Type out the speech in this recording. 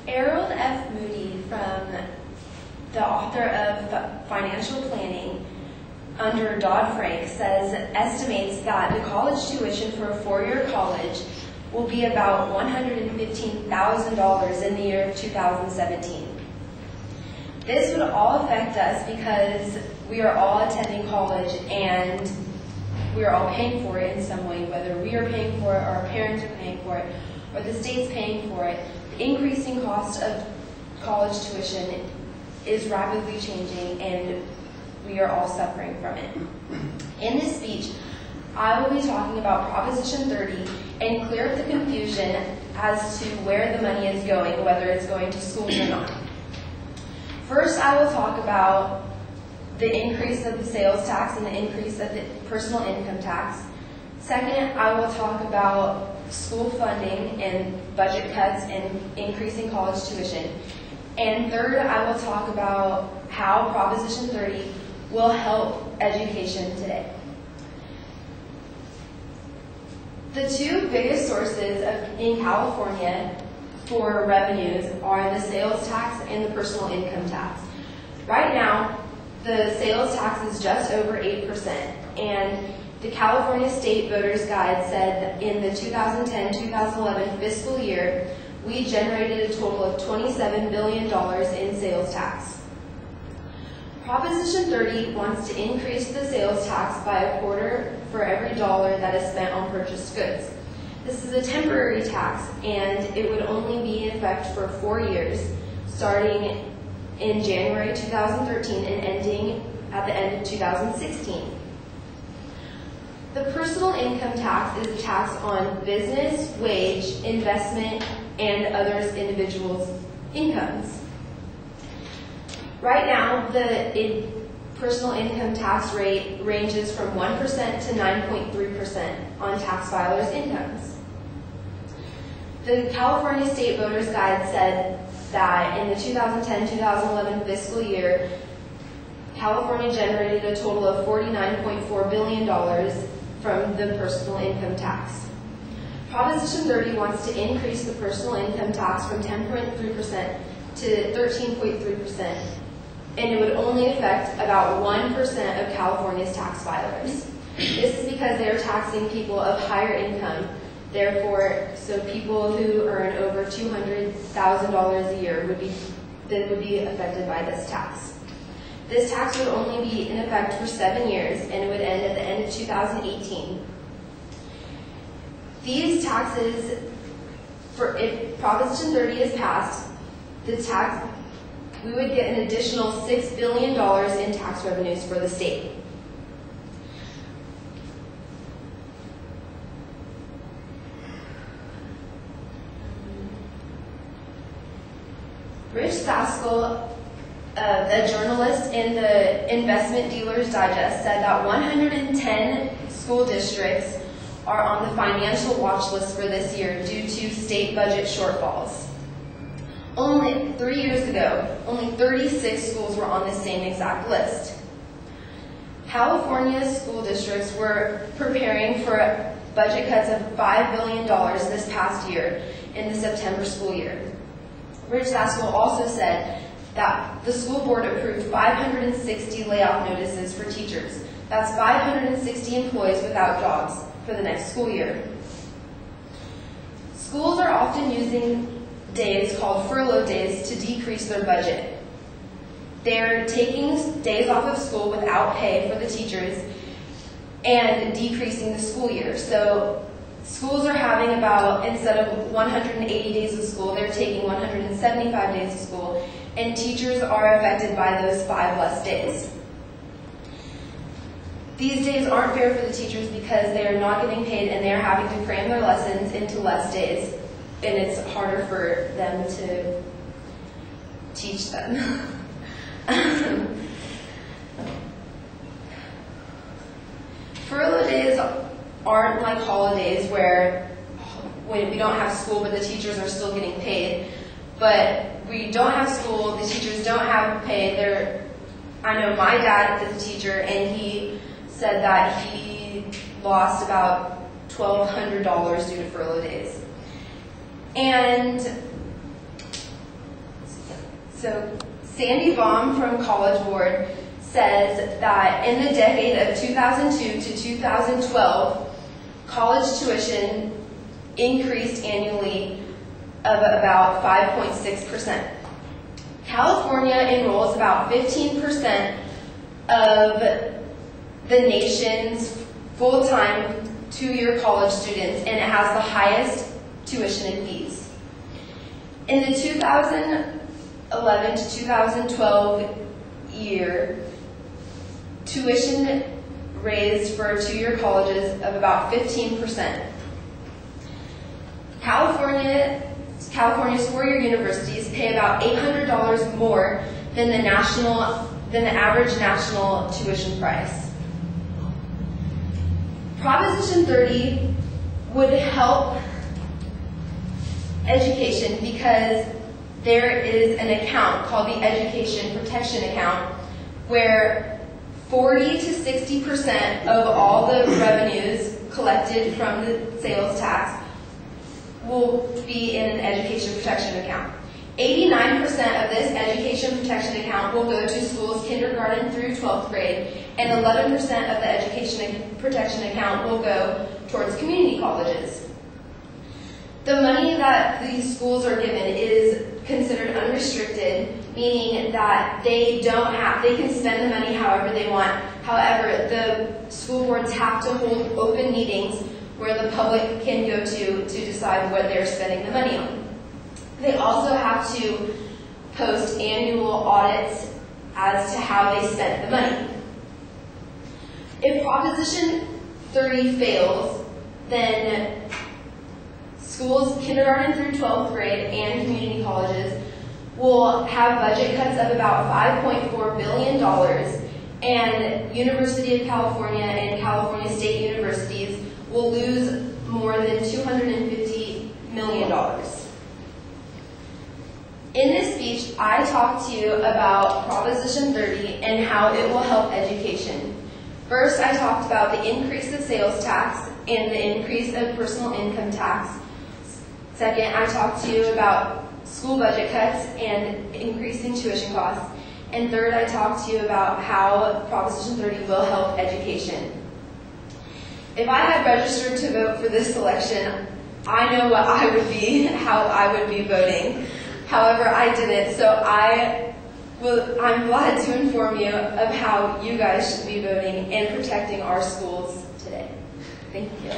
Harold F. Moody, from the author of Financial Planning under Dodd-Frank, estimates that the college tuition for a four-year college will be about $115,000 in the year of 2017. This would all affect us because we are all attending college and we are all paying for it in some way, whether we are paying for it or our parents are paying for it or the state's paying for it. The increasing cost of college tuition is rapidly changing and we are all suffering from it. In this speech, I will be talking about Proposition 30 and clear up the confusion as to where the money is going, whether it's going to schools or not. First, I will talk about the increase of the sales tax and the increase of the personal income tax. Second, I will talk about school funding and budget cuts and increasing college tuition. And third, I will talk about how Proposition 30 will help education today. The two biggest sources in California for revenues are the sales tax and the personal income tax. Right now, the sales tax is just over 8%, and the California State Voters Guide said that in the 2010-2011 fiscal year, we generated a total of $27 billion in sales tax. Proposition 30 wants to increase the sales tax by a quarter for every dollar that is spent on purchased goods. This is a temporary tax, and it would only be in effect for 4 years, starting in January 2013 and ending at the end of 2016. The personal income tax is a tax on business, wage, investment, and others individuals' incomes. Right now, the personal income tax rate ranges from 1% to 9.3% on tax filers' incomes. The California State Voters Guide said that in the 2010-2011 fiscal year, California generated a total of $49.4 billion from the personal income tax. Proposition 30 wants to increase the personal income tax from 10.3% to 13.3%, and it would only affect about 1% of California's tax filers. This is because they are taxing people of higher income. Therefore, so people who earn over $200,000 a year would be affected by this tax. This tax would only be in effect for 7 years, and it would end at the end of 2018. These taxes, if Proposition 30 is passed, we would get an additional $6 billion in tax revenues for the state. Rich Saskell, a journalist in the Investment Dealers Digest, said that 110 school districts are on the financial watch list for this year due to state budget shortfalls. Only 3 years ago, only 36 schools were on the same exact list. California school districts were preparing for budget cuts of $5 billion this past year in the September school year. Rich Saskell also said that the school board approved 560 layoff notices for teachers. That's 560 employees without jobs for the next school year. Schools are often using days called furlough days to decrease their budget. They're taking days off of school without pay for the teachers and decreasing the school year. So schools are having about, instead of 180 days of school, they're taking 175 days of school, and teachers are affected by those 5 less days. These days aren't fair for the teachers because they are not getting paid and they're having to cram their lessons into less days, and it's harder for them to teach them. Furlough days aren't like holidays where when we don't have school but the teachers are still getting paid. But we don't have school, the teachers don't have pay. I know my dad is a teacher, and he said that he lost about $1,200 due to furlough days. And So Sandy Baum from College Board says that in the decade of 2002 to 2012, college tuition increased annually of about 5.6%. California enrolls about 15% of the nation's full-time two-year college students, and it has the highest tuition and fees. In the 2011 to 2012 year, tuition raised for two-year colleges of about 15%. California's four-year universities pay about $800 more than the average national tuition price. Proposition 30 would help education because there is an account called the Education Protection Account where 40 to 60% of all the revenues collected from the sales tax will be in an education protection account. 89% of this education protection account will go to schools kindergarten through 12th grade, and 11% of the education protection account will go towards community colleges. The money that these schools are given is considered unrestricted, meaning that they can spend the money however they want. However, the school boards have to hold open meetings where the public can go to decide what they're spending the money on. They also have to post annual audits as to how they spent the money. If Proposition 30 fails, then schools kindergarten through 12th grade and community colleges will have budget cuts of about $5.4 billion, and University of California and California State Universities will lose more than $250 million. In this speech, I talked to you about Proposition 30 and how it will help education. First, I talked about the increase of sales tax and the increase of personal income tax. Second, I talked to you about school budget cuts and increasing tuition costs. And third, I talked to you about how Proposition 30 will help education. If I had registered to vote for this election, I know what I would be, how I would be voting. However, I didn't, so I'm glad to inform you of how you guys should be voting and protecting our schools today. Thank you.